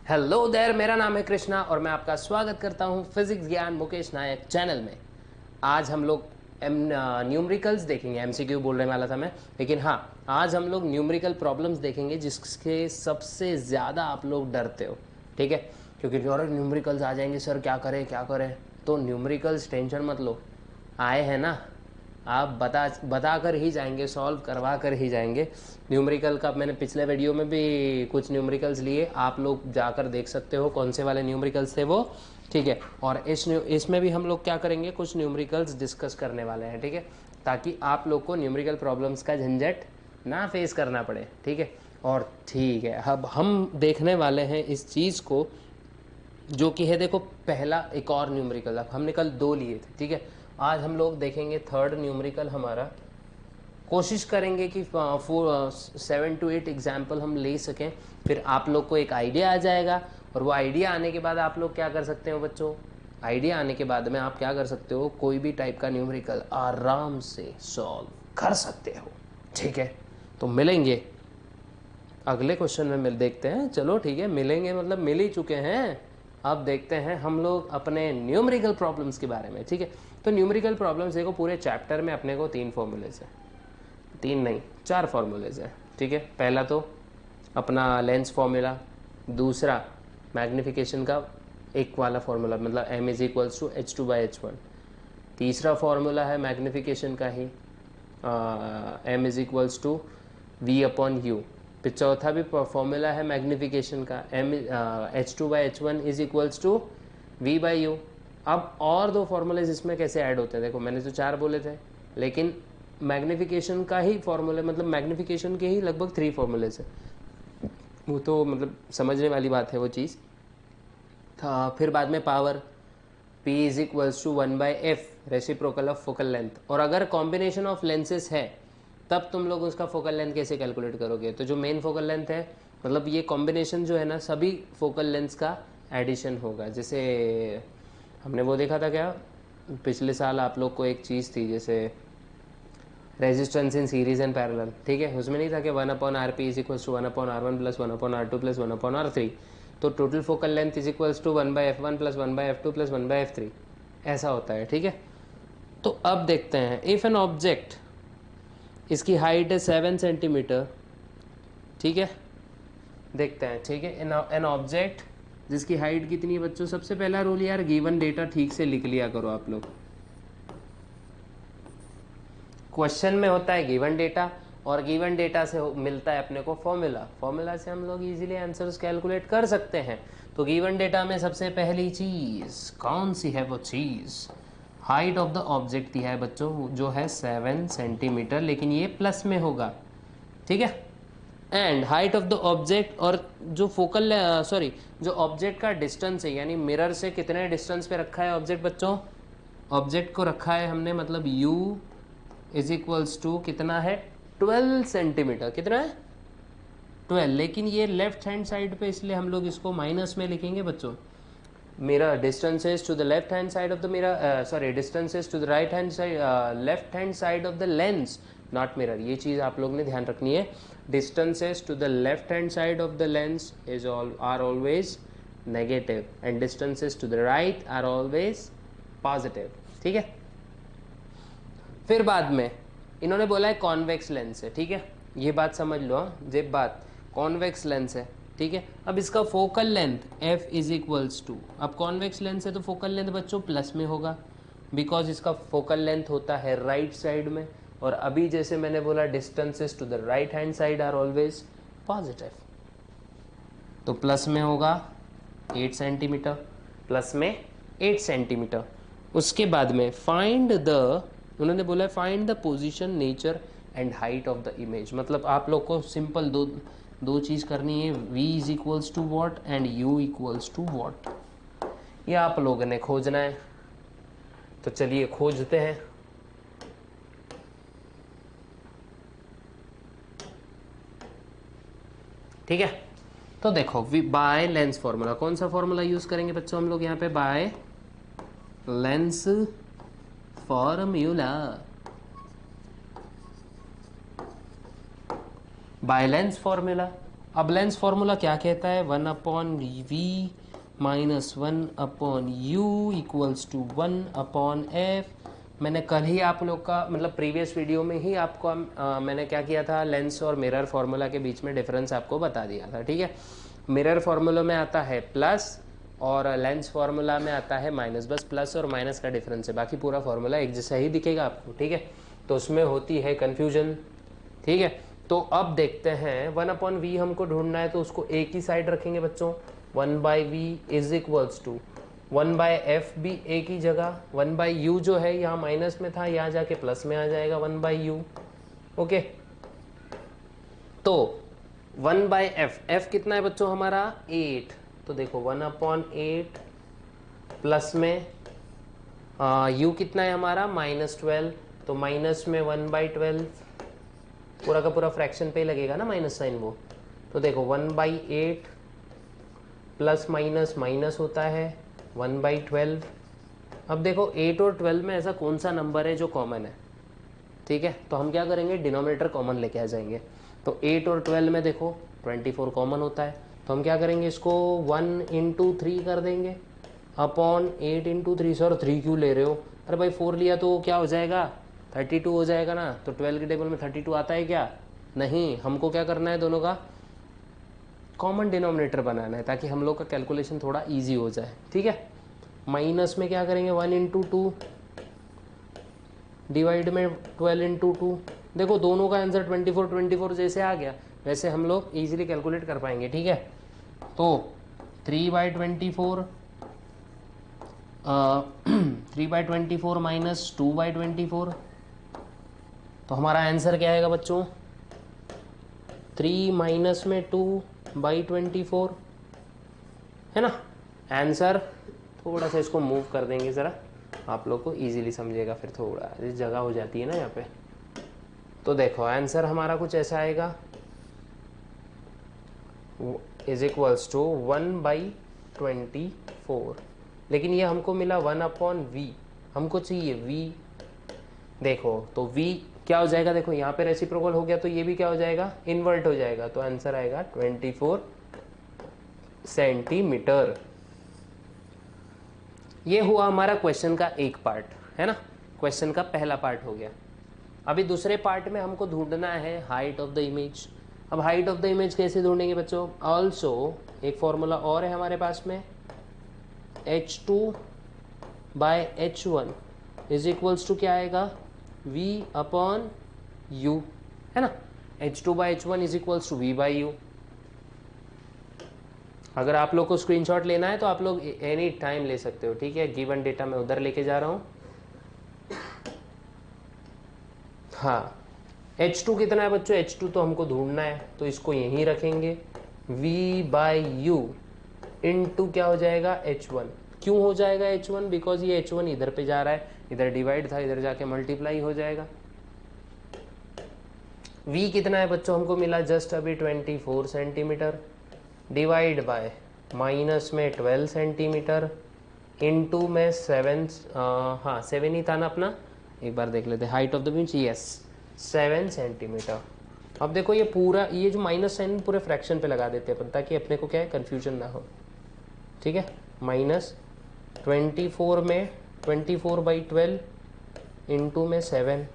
Hello there, मेरा नाम है कृष्णा और मैं आपका स्वागत करता हूं फिजिक्स ज्ञान मुकेश नायक चैनल में। आज हम लोग न्यूमरिकल्स देखेंगे। एमसीक्यू बोलने वाला था मैं, लेकिन हाँ, आज हम लोग न्यूमरिकल प्रॉब्लम्स देखेंगे जिसके सबसे ज़्यादा आप लोग डरते हो। ठीक है, क्योंकि और न्यूमरिकल्स आ जाएंगे, सर क्या करें क्या करें। तो न्यूमरिकल्स टेंशन मत लो, आए हैं ना, आप बता कर ही जाएंगे, सॉल्व करवा कर ही जाएंगे। न्यूमेरिकल का मैंने पिछले वीडियो में भी कुछ न्यूमेरिकल्स लिए, आप लोग जाकर देख सकते हो कौन से वाले न्यूमेरिकल्स थे वो। ठीक है, और इसमें भी हम लोग क्या करेंगे, कुछ न्यूमेरिकल्स डिस्कस करने वाले हैं। ठीक है, ताकि आप लोग को न्यूमेरिकल प्रॉब्लम्स का झंझट ना फेस करना पड़े। ठीक है, और ठीक है, अब हम देखने वाले हैं इस चीज़ को, जो कि है, देखो पहला एक और न्यूमेरिकल, अब हमने कल दो लिए थे। ठीक है, आज हम लोग देखेंगे थर्ड न्यूमेरिकल हमारा। कोशिश करेंगे कि 7 to 8 एग्जाम्पल हम ले सकें, फिर आप लोग को एक आइडिया आ जाएगा। और वो आइडिया आने के बाद आप लोग क्या कर सकते हो बच्चों, आइडिया आने के बाद में आप क्या कर सकते हो, कोई भी टाइप का न्यूमेरिकल आराम से सॉल्व कर सकते हो। ठीक है, तो मिलेंगे अगले क्वेश्चन में, देखते हैं। चलो ठीक है, मिलेंगे मतलब मिल ही चुके हैं। अब देखते हैं हम लोग अपने न्यूमेरिकल प्रॉब्लम्स के बारे में। ठीक है, तो न्यूमेरिकल प्रॉब्लम्स देखो, पूरे चैप्टर में अपने को 3 फॉर्मूलेज हैं, 3 नहीं 4 फॉर्मूलेज हैं। ठीक है, पहला तो अपना लेंस फॉर्मूला, दूसरा मैग्नीफिकेशन का एक वाला फॉर्मूला, मतलब m is equals to h2/h1। तीसरा फॉर्मूला है मैग्नीफिकेशन का ही, m is equals to v/u। फिर चौथा भी फॉर्मूला है मैग्नीफिकेशन का, h2/h1 is equals to v/u। अब और दो फॉर्मूलेज इसमें कैसे ऐड होते हैं, देखो मैंने तो 4 बोले थे, लेकिन मैग्नीफिकेशन का ही फॉर्मूले, मतलब मैग्नीफिकेशन के ही लगभग 3 फॉर्मूलेज है। वो तो मतलब समझने वाली बात है वो चीज़ था। फिर बाद में power, P is equals to 1/f reciprocal of focal length. और अगर कॉम्बिनेशन ऑफ लेंसेज है तब तुम लोग उसका फोकल लेंथ कैसे कैलकुलेट करोगे, तो जो मेन फोकल लेंथ है, मतलब ये कॉम्बिनेशन जो है ना, सभी फोकल लेंथ्स का एडिशन होगा। जैसे हमने वो देखा था क्या पिछले साल, आप लोग को एक चीज़ थी जैसे resistance in series and parallel. ठीक है, उसमें नहीं था कि 1/rp is equals to 1/r1 plus 1/r2 plus 1/r3। तो total focal length is equals to 1/f1 plus 1/f2 plus 1/f3, ऐसा होता है। ठीक है, तो अब देखते हैं, इफ़ एन ऑब्जेक्ट, इसकी हाइट है 7 सेंटीमीटर। ठीक है, देखते हैं। ठीक है, एन ऑब्जेक्ट जिसकी हाइट कितनी है बच्चों, सबसे पहला रूल यार, गिवन डेटा ठीक से लिख लिया करो आप लोग। क्वेश्चन में होता है गिवन डेटा, और गिवन डेटा से मिलता है अपने को फॉर्मूला, फॉर्मूला से हम लोग इजीली आंसर्स कैलकुलेट कर सकते हैं। तो गिवन डेटा में सबसे पहली चीज़ कौन सी है, वो चीज़ हाइट ऑफ द ऑब्जेक्ट दिया है बच्चों, जो है 7 सेंटीमीटर, लेकिन ये प्लस में होगा। ठीक है, and height of the object, और जो फोकल सॉरी जो ऑब्जेक्ट का डिस्टेंस है, यानी मिरर से कितने डिस्टेंस पे रखा है ऑब्जेक्ट बच्चों, ऑब्जेक्ट को रखा है हमने, मतलब u इज इक्वल्स टू कितना है, 12 सेंटीमीटर। कितना है, 12, लेकिन ये लेफ्ट हैंड साइड पे, इसलिए हम लोग इसको माइनस में लिखेंगे बच्चों। Mirror distances to the left hand side of the mirror, sorry distances to the right hand side, left hand side of the lens, not mirror. ये चीज़ आप लोग ने ध्यान रखनी है। Distances to the left hand side of the lens is are always negative, and distances to the right are always positive. ठीक है, फिर बाद में इन्होंने बोला है कॉन्वेक्स लेंस है। ठीक है, ये बात समझ लो, हाँ ये बात, कॉन्वेक्स लेंस है। ठीक है, अब इसका focal length f is equals to, अब कॉन्वेक्स लेंस है तो फोकल लेंथ बच्चों प्लस में होगा, बिकॉज इसका फोकल लेंथ होता है राइट साइड में। और अभी जैसे मैंने बोला, distances to the right hand side are always positive, तो प्लस में होगा 8 सेंटीमीटर, प्लस में 8 सेंटीमीटर। उसके बाद में फाइंड द, उन्होंने बोला find the position, nature and height of the image. मतलब आप लोग को सिंपल दो चीज़ करनी है, v is equals to what and u equals to what, ये आप लोगों ने खोजना है। तो चलिए खोजते हैं। ठीक है, तो देखो बाय लेंस फॉर्मूला, कौन सा फॉर्मूला यूज करेंगे बच्चों हम लोग यहाँ पे, bye lens formula, bye lens formula. अब लेंस फॉर्मूला क्या कहता है, 1/v minus 1/u equals to 1/f। मैंने कल ही आप लोग का मतलब प्रीवियस वीडियो में ही आपको मैंने क्या किया था, लेंस और मिरर फार्मूला के बीच में डिफरेंस आपको बता दिया था, ठीक है। मिरर फार्मूला में आता है प्लस और लेंस फार्मूला में आता है माइनस, बस प्लस और माइनस का डिफरेंस है, बाकी पूरा फार्मूला एक जैसा ही दिखेगा आपको, ठीक है। तो उसमें होती है कन्फ्यूजन, ठीक है। तो अब देखते हैं 1/v हमको ढूंढना है, तो उसको एक ही साइड रखेंगे बच्चों, 1/v is equals to 1/f भी एक ही जगह, 1/u जो है यहाँ माइनस में था, यहाँ जाके प्लस में आ जाएगा 1/u, ओके। तो 1/f, f कितना है बच्चों हमारा 8, तो देखो 1/8 प्लस में u कितना है हमारा -12, तो माइनस में 1/12, पूरा का पूरा फ्रैक्शन पे ही लगेगा ना माइनस साइन वो, तो देखो 1/8 प्लस माइनस माइनस होता है 1/12। अब देखो 8 और 12 में ऐसा कौन सा नंबर है जो कॉमन है, ठीक है। तो हम क्या करेंगे, डिनोमिनेटर कॉमन लेके आ जाएंगे। तो 8 और 12 में देखो 24 कॉमन होता है, तो हम क्या करेंगे, इसको 1 × 3 कर देंगे अपॉन 8 × 3। सर 3 क्यों ले रहे हो, अरे भाई 4 लिया तो क्या हो जाएगा 32 हो जाएगा ना। तो 12 के टेबल में 32 आता है क्या, नहीं। हमको क्या करना है, दोनों का कॉमन डिनोमिनेटर बनाना है ताकि हम लोग का कैलकुलेशन थोड़ा इजी हो जाए, ठीक है। माइनस में क्या करेंगे, 1 × 2 डिवाइड में 12 × 2। देखो दोनों का आंसर 24 जैसे आ गया वैसे हम लोग इजीली कैलकुलेट कर पाएंगे, ठीक है। तो 3/24 3/24 माइनस 2/24, तो हमारा आंसर क्या आएगा बच्चों, 3 माइनस में 2/24, है ना आंसर। थोड़ा सा इसको मूव कर देंगे ज़रा, आप लोग को इजीली समझेगा, फिर थोड़ा इस जगह हो जाती है ना यहाँ पे। तो देखो आंसर हमारा कुछ ऐसा आएगा, इज इक्वल्स टू 1/24, लेकिन ये हमको मिला 1/v, हमको चाहिए v। देखो तो v क्या हो जाएगा, देखो यहाँ पे रेसिप्रोकल हो गया तो ये भी क्या हो जाएगा, इन्वर्ट हो जाएगा, तो आंसर आएगा 24 सेंटीमीटर। ये हुआ हमारा क्वेश्चन का एक पार्ट, है ना, क्वेश्चन का पहला पार्ट हो गया। अभी दूसरे पार्ट में हमको ढूंढना है हाइट ऑफ द इमेज। अब हाइट ऑफ द इमेज कैसे ढूंढेंगे बच्चों, ऑल्सो एक फॉर्मूला और है हमारे पास में, h2/h1 इज इक्वल्स टू क्या आएगा, v/u, है ना। h2/h1 is equals to v/u। अगर आप लोग को स्क्रीनशॉट लेना है तो आप लोग एनी टाइम ले सकते हो, ठीक है। गिवन डेटा मैं उधर लेके जा रहा हूँ। हाँ h2 कितना है बच्चों, h2 तो हमको ढूंढना है, तो इसको यहीं रखेंगे, v/u इंटू क्या हो जाएगा h1। क्यों हो जाएगा h1, बिकॉज ये h1 इधर पे जा रहा है, इधर डिवाइड था, इधर जाके मल्टीप्लाई हो जाएगा। v कितना है बच्चों, हमको मिला जस्ट अभी 24 सेंटीमीटर, डिवाइड बाय माइनस में 12 सेंटीमीटर, इनटू में 7, हाँ 7 ही था ना अपना, एक बार देख लेते, height of the beach, yes 7 centimetre. अब देखो ये पूरा, ये जो माइनस साइन पूरे फ्रैक्शन पे लगा देते हैं ताकि अपने को क्या है कन्फ्यूजन ना हो, ठीक है। -24 में 24/12 इंटू में 7,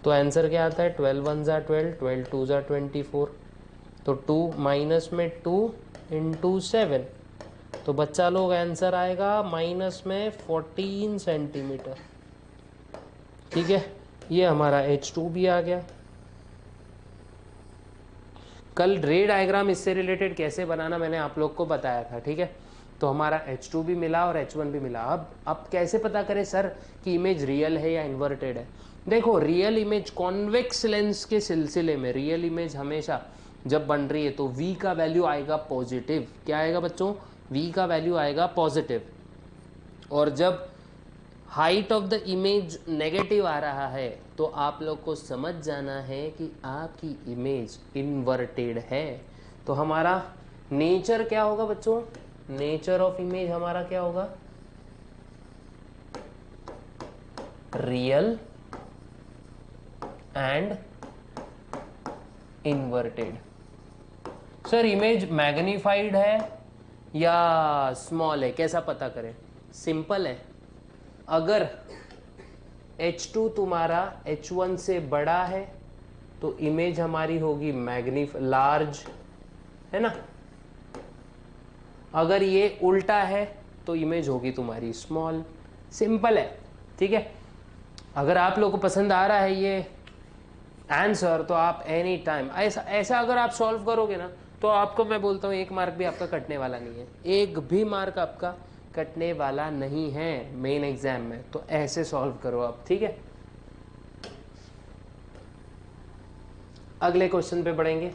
तो आंसर क्या आता है, 12 1 ज़ा 12, 12 2 ज़ा 24, तो 2 माइनस में 2 इंटू 7, तो बच्चा लोग आंसर आएगा माइनस में 14 सेंटीमीटर, ठीक है। ये हमारा h2 भी आ गया। कल रे डायग्राम इससे रिलेटेड कैसे बनाना मैंने आप लोग को बताया था, ठीक है। तो हमारा h2 भी मिला और h1 भी मिला। अब कैसे पता करें सर कि इमेज रियल है या इन्वर्टेड है। देखो रियल इमेज कॉन्वेक्स लेंस के सिलसिले में रियल इमेज हमेशा जब बन रही है तो v का वैल्यू आएगा पॉजिटिव। क्या आएगा बच्चों, v का वैल्यू आएगा पॉजिटिव। और जब height of the image negative आ रहा है तो आप लोग को समझ जाना है कि आपकी इमेज इन्वर्टेड है। तो हमारा नेचर क्या होगा बच्चों, नेचर ऑफ इमेज हमारा क्या होगा, real and inverted. Sir image magnified है या स्मॉल है, कैसा पता करें? सिंपल है, अगर H2 तुम्हारा H1 से बड़ा है तो इमेज हमारी होगी लार्ज, है ना। अगर ये उल्टा है तो इमेज होगी तुम्हारी स्मॉल। सिंपल है, ठीक है। अगर आप लोगों को पसंद आ रहा है ये आंसर तो आप एनी टाइम ऐसा अगर आप सॉल्व करोगे ना तो आपको मैं बोलता हूँ 1 मार्क भी आपका कटने वाला नहीं है, 1 भी मार्क आपका कटने वाला नहीं है मेन एग्जाम में। तो ऐसे सॉल्व करो आप, ठीक है। अगले क्वेश्चन पे बढ़ेंगे।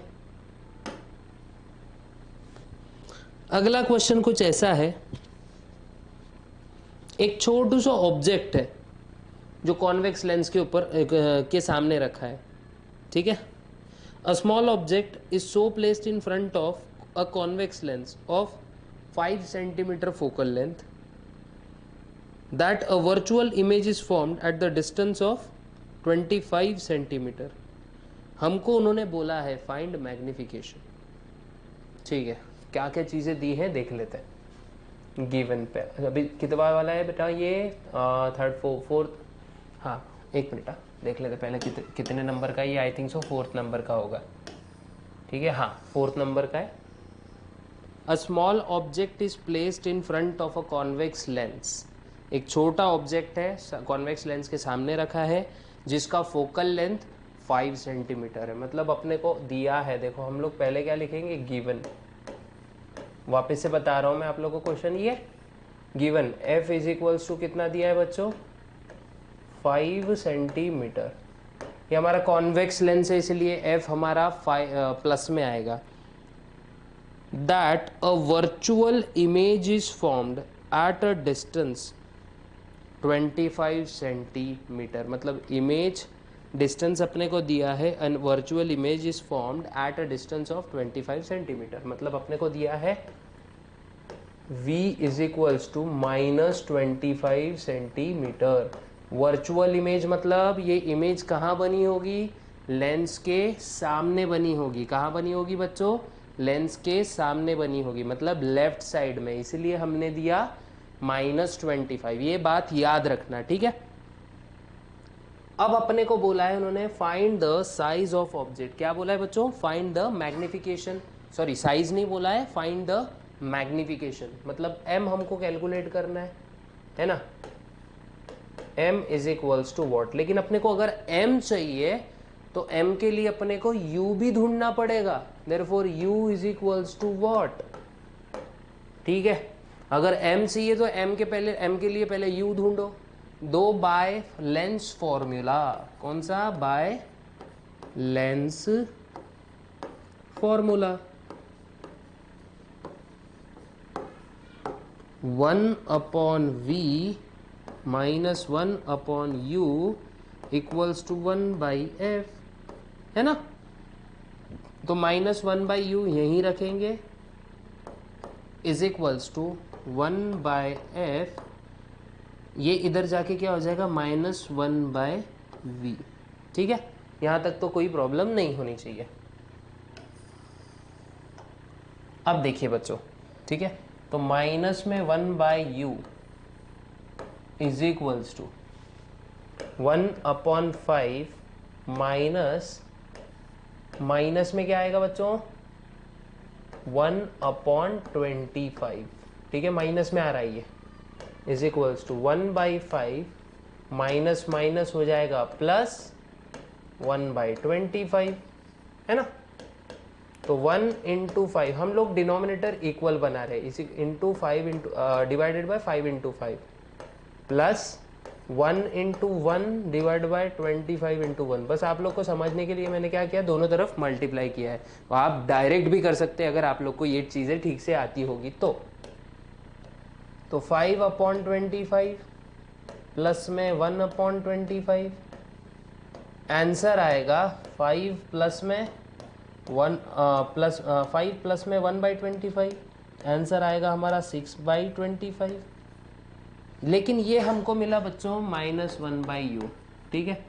अगला क्वेश्चन कुछ ऐसा है, एक छोटू सा ऑब्जेक्ट है जो कॉन्वेक्स लेंस के ऊपर के सामने रखा है, ठीक है। A small object is so placed in front of a convex lens of 5 centimetre focal length that a virtual image is formed at the distance of 25 centimetre. हमको उन्होंने बोला है फाइंड मैग्निफिकेशन, ठीक है। क्या क्या चीज़ें दी हैं देख लेते हैं गिवन पे। अभी कितवा वाला है बेटा ये? थर्ड फोर्थ, हाँ 1 मिनट देख लेते पहले कितने नंबर का है ये। I think so 4th number का होगा, ठीक है। हाँ 4th नंबर का है। A small object is placed in front of a convex lens. एक छोटा ऑब्जेक्ट है कॉन्वेक्स लेंस के सामने रखा है जिसका फोकल लेंथ 5 सेंटीमीटर है। मतलब अपने को दिया है, देखो हम लोग पहले क्या लिखेंगे, गिवन। वापस से बता रहा हूँ मैं आप लोगों को क्वेश्चन, ये given f is equals to कितना दिया है बच्चों, 5 सेंटीमीटर। ये हमारा कॉन्वेक्स लेंस है इसलिए f हमारा प्लस में आएगा। That a virtual image is formed at a distance 25 centimetre. मतलब इमेज डिस्टेंस अपने को दिया है and virtual image is formed at a distance of 25 centimetre. मतलब अपने को दिया है v is equals to -25 centimetre. Virtual image मतलब ये इमेज कहाँ बनी होगी, लेंस के सामने बनी होगी। कहाँ बनी होगी बच्चों, लेंस के सामने बनी होगी, मतलब लेफ्ट साइड में, इसलिए हमने दिया -25। ये बात याद रखना, ठीक है। अब अपने को बोला है उन्होंने find the size of object. क्या बोला है बच्चों, find the magnification, sorry size नहीं बोला है, फाइंड द मैग्निफिकेशन। मतलब m हमको कैलकुलेट करना है ना, m is equals to what. लेकिन अपने को अगर m चाहिए तो m के लिए अपने को u भी ढूंढना पड़ेगा, therefore u is equals to what, ठीक है। अगर m चाहिए तो m के लिए पहले u ढूंढो। 2 बाय लेंस फॉर्मूला, कौन सा, by lens formula. 1/v minus 1/u equals to 1/f, है ना। तो -1/u यहीं रखेंगे इज इक्वल्स टू 1/f। ये इधर जाके क्या हो जाएगा, -1/v, ठीक है। यहाँ तक तो कोई प्रॉब्लम नहीं होनी चाहिए। अब देखिए बच्चों, ठीक है, तो माइनस में 1/u is equals to 1/5 minus में क्या आएगा बच्चों, 1/25, ठीक है, माइनस में आ रहा है ये, is equals to 1/5 minus minus हो जाएगा प्लस 1/25, है ना। तो 1 × 5, हम लोग डिनोमिनेटर इक्वल बना रहे हैं, इसी into 5 divided by 5 × 5 plus 1 × 1 divide by 25 × 1। बस आप लोग को समझने के लिए मैंने क्या किया, दोनों तरफ मल्टीप्लाई किया है। तो आप डायरेक्ट भी कर सकते हैं अगर आप लोग को ये चीज़ें ठीक से आती होगी तो 5/25 प्लस में 1/25, आंसर आएगा 5 प्लस में 1/25, आंसर आएगा हमारा 6/25। लेकिन ये हमको मिला बच्चों -1/u, ठीक है।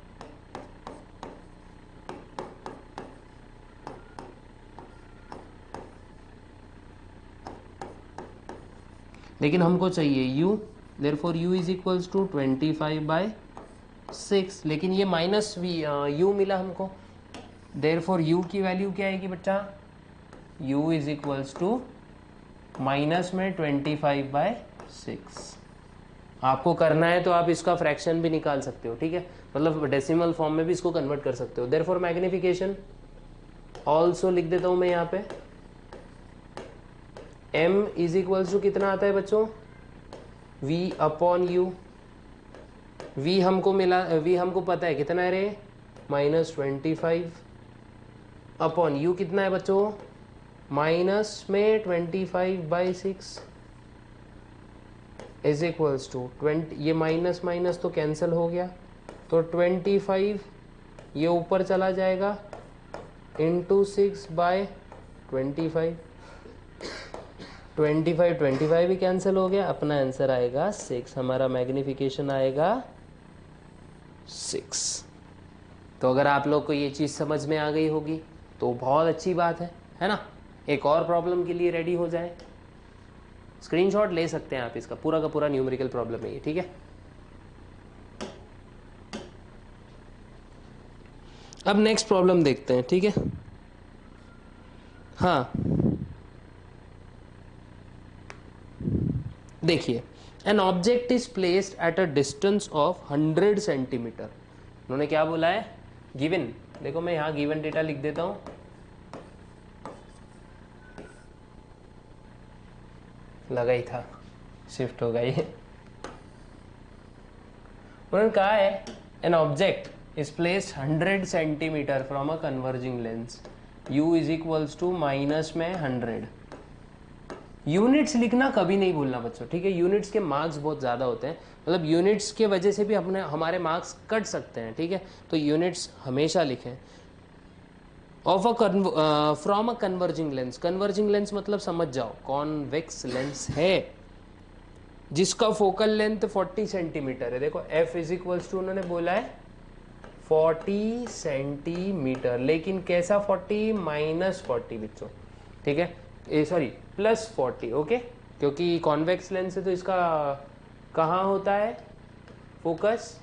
लेकिन हमको चाहिए u, therefore u is equals to 25/6, लेकिन ये माइनस u मिला हमको, देयरफॉर u की वैल्यू क्या आएगी बच्चा, u is equals to minus में 25/6। आपको करना है तो आप इसका फ्रैक्शन भी निकाल सकते हो, ठीक है, मतलब डेसिमल फॉर्म में भी इसको कन्वर्ट कर सकते हो। देयरफॉर मैग्निफिकेशन ऑल्सो लिख देता हूं मैं यहाँ पे, m इज इक्वल्स टू कितना आता है बच्चों, v अपॉन u। v हमको मिला, v हमको पता है कितना है रे, -25 अपॉन u कितना है बच्चों, माइनस में 25/6 इज इक्वल्स टू 20, ये माइनस माइनस तो कैंसिल हो गया, तो 25 ये ऊपर चला जाएगा इंटू 6/25, 25 भी कैंसिल हो गया, अपना आंसर आएगा 6, हमारा मैग्निफिकेशन आएगा 6। तो अगर आप लोग को ये चीज़ समझ में आ गई होगी तो बहुत अच्छी बात है ना। एक और प्रॉब्लम के लिए रेडी हो जाए, स्क्रीनशॉट ले सकते हैं आप, इसका पूरा का पूरा न्यूमेरिकल प्रॉब्लम है ये, ठीक है। अब नेक्स्ट प्रॉब्लम देखते हैं, ठीक है। हाँ देखिए, N object is placed at a distance of 100 centimetre. उन्होंने क्या बोला है, गिवन, देखो मैं यहाँ गिवन डेटा लिख देता हूँ, लगा ही था शिफ्ट होगा ये। उन्होंने कहा है an object is placed 100 centimetre from a converging lens, u is equals to minus में 100। यूनिट्स लिखना कभी नहीं भूलना बच्चों, ठीक है, यूनिट्स के मार्क्स बहुत ज़्यादा होते हैं, मतलब यूनिट्स के वजह से भी हमारे मार्क्स कट सकते हैं, ठीक है, तो यूनिट्स हमेशा लिखें। Of a from a converging lens, converging lens मतलब समझ जाओ कॉन्वेक्स लेंस है जिसका फोकल लेंथ 40 सेंटीमीटर है। देखो f इज इक्वल्स टू उन्होंने बोला है 40 सेंटीमीटर, लेकिन कैसा 40, -40 बच्चों, ठीक है, सॉरी +40, ओके, क्योंकि कॉन्वेक्स लेंस है तो इसका कहाँ होता है फोकस,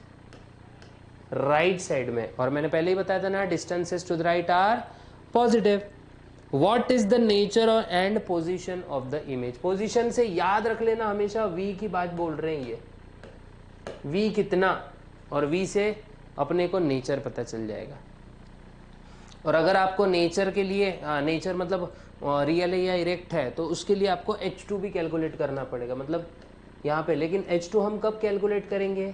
राइट साइड में, और मैंने पहले ही बताया था ना distances to the right are positive. What is the nature and position of the image, position से याद रख लेना हमेशा, v की बात बोल रहे हैं ये, v कितना, और v से अपने को नेचर पता चल जाएगा। और अगर आपको नेचर के लिए, नेचर मतलब रियल है या इरेक्ट है, तो उसके लिए आपको h2 भी कैलकुलेट करना पड़ेगा, मतलब यहाँ पे, लेकिन h2 हम कब कैलकुलेट करेंगे,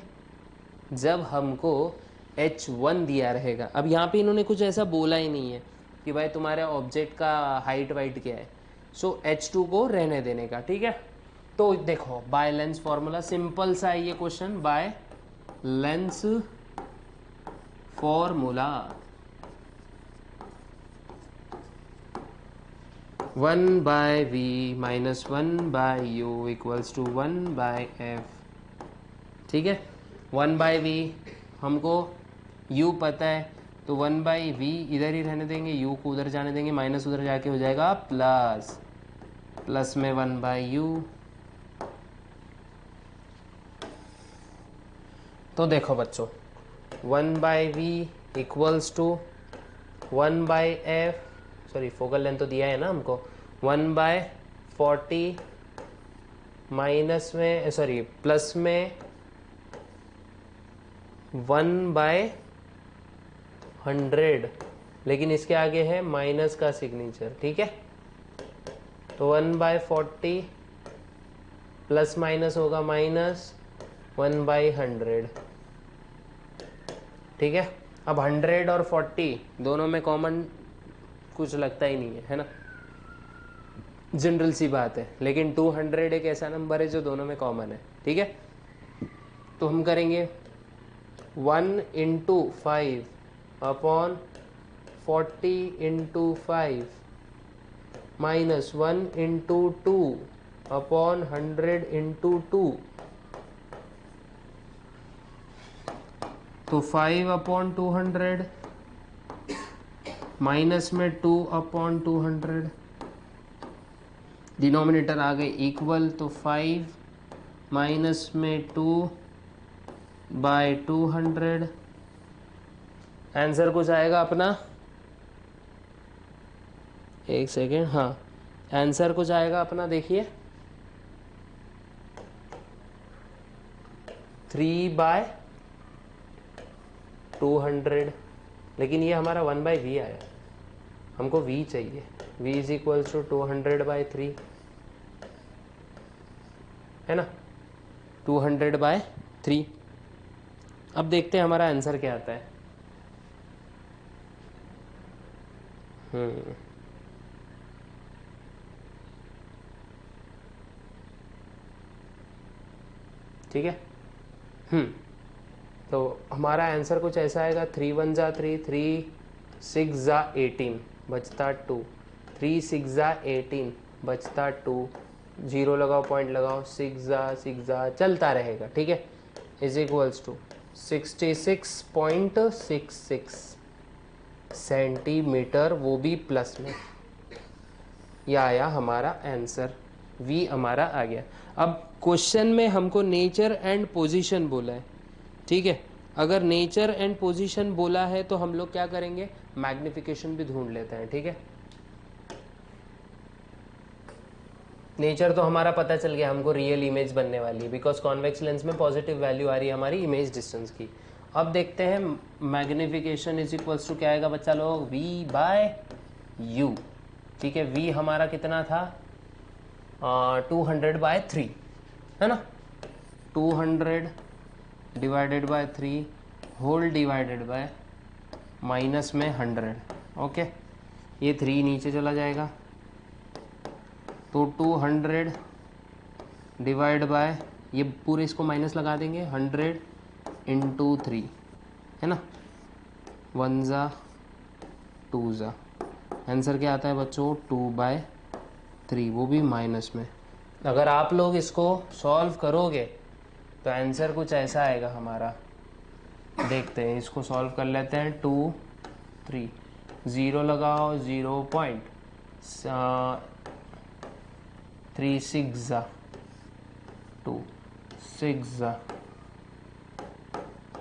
जब हमको h1 दिया रहेगा। अब यहाँ पे इन्होंने कुछ ऐसा बोला ही नहीं है कि भाई तुम्हारे ऑब्जेक्ट का हाइट वाइट क्या है, सो h2 को रहने देने का, ठीक है। तो देखो बाय लेंस फॉर्मूला, सिंपल सा है ये question, by lens formula 1/v minus 1/u equals to 1/f, ठीक है। 1/v हमको u पता है, तो 1/v इधर ही रहने देंगे, u को उधर जाने देंगे, माइनस उधर जाके हो जाएगा प्लस, प्लस में 1/u। तो देखो बच्चों 1/v equals to 1/f, sorry focal length तो दिया है ना हमको, 1/40 माइनस में, सॉरी प्लस में 1/100, लेकिन इसके आगे है माइनस का सिग्नेचर, ठीक है। तो 1/40 प्लस माइनस होगा माइनस 1/100, ठीक है। अब 100 और 40 दोनों में कॉमन कुछ लगता ही नहीं है ना, जनरल सी बात है, लेकिन 200 एक ऐसा नंबर है जो दोनों में कॉमन है, ठीक है। तो हम करेंगे 1 × 5 अपॉन 40 × 5 माइनस 1 × 2 अपॉन 100 × 2, तो 5 अपॉन 200 माइनस में 2 अपॉन 200, डिनोमिनेटर आ गए इक्वल, तो 5 माइनस में 2/200, आंसर कुछ आएगा अपना, एक सेकेंड, हाँ आंसर कुछ आएगा अपना, देखिए 3/200, लेकिन ये हमारा 1/v आया, हमको v चाहिए, v इज इक्वल्स टू 200/3, है ना, 200/3। अब देखते हैं हमारा आंसर क्या आता है। ठीक है। तो हमारा आंसर कुछ ऐसा आएगा, 3 1 जा 3, 3 6 जा 18 बचता 2, 3 6 जा 18 बचता 2, जीरो लगाओ, पॉइंट लगाओ, 6 जा चलता रहेगा, ठीक है, इज इक्वल्स टू 66.66 सेंटीमीटर, वो भी प्लस में। यह आया हमारा आंसर, वी हमारा आ गया। अब क्वेश्चन में हमको नेचर एंड पोजीशन बोला है, ठीक है, अगर नेचर एंड पोजीशन बोला है तो हम लोग क्या करेंगे, मैग्निफिकेशन भी ढूंढ लेते हैं, ठीक है। नेचर तो हमारा पता चल गया, हमको रियल इमेज बनने वाली है, बिकॉज कॉन्वेक्स लेंस में पॉजिटिव वैल्यू आ रही है हमारी इमेज डिस्टेंस की। अब देखते हैं मैग्निफिकेशन इज इक्वल्स टू क्या आएगा बच्चा लोग, v/u, ठीक है। v हमारा कितना था, 200/3, है ना, 200 divided by 3 whole divided by minus में 100, ओके, ये 3 नीचे चला जाएगा, तो 200 डिवाइड बाय, ये पूरे इसको माइनस लगा देंगे, 100 इंटू 3, है ना, 1 जा 2 जा, आंसर क्या आता है बच्चों, 2/3, वो भी माइनस में। अगर आप लोग इसको सॉल्व करोगे तो आंसर कुछ ऐसा आएगा हमारा, देखते हैं, इसको सॉल्व कर लेते हैं। 2 3 0 लगाओ, 0.3 6 जा 2 6 जा,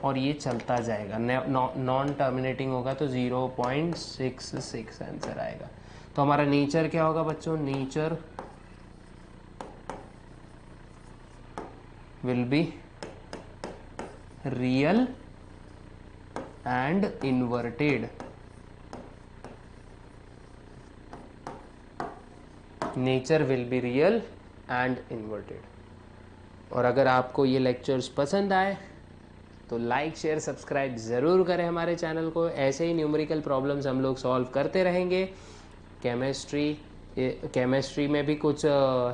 और ये चलता जाएगा, नॉन टर्मिनेटिंग होगा तो 0.66 आंसर आएगा। तो हमारा नेचर क्या होगा बच्चों, nature will be real and inverted, nature will be real and inverted. और अगर आपको ये लेक्चर्स पसंद आए तो लाइक शेयर सब्सक्राइब ज़रूर करें हमारे चैनल को, ऐसे ही न्यूमेरिकल प्रॉब्लम्स हम लोग सॉल्व करते रहेंगे। केमिस्ट्री में भी कुछ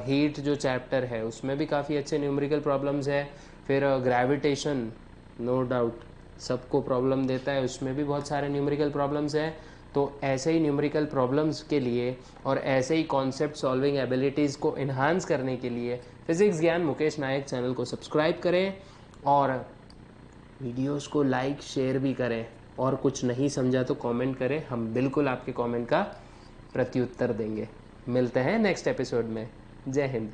हीट जो चैप्टर है उसमें भी काफ़ी अच्छे न्यूमेरिकल प्रॉब्लम्स है, फिर ग्रेविटेशन नो डाउट सबको प्रॉब्लम देता है, उसमें भी बहुत सारे न्यूमेरिकल प्रॉब्लम्स हैं। तो ऐसे ही न्यूमेरिकल प्रॉब्लम्स के लिए और ऐसे ही कॉन्सेप्ट सॉल्विंग एबिलिटीज़ को इन्हांस करने के लिए फिज़िक्स ज्ञान मुकेश नायक चैनल को सब्सक्राइब करें और वीडियोस को लाइक शेयर भी करें, और कुछ नहीं समझा तो कमेंट करें, हम बिल्कुल आपके कमेंट का प्रत्युत्तर देंगे। मिलते हैं नेक्स्ट एपिसोड में। जय हिंद।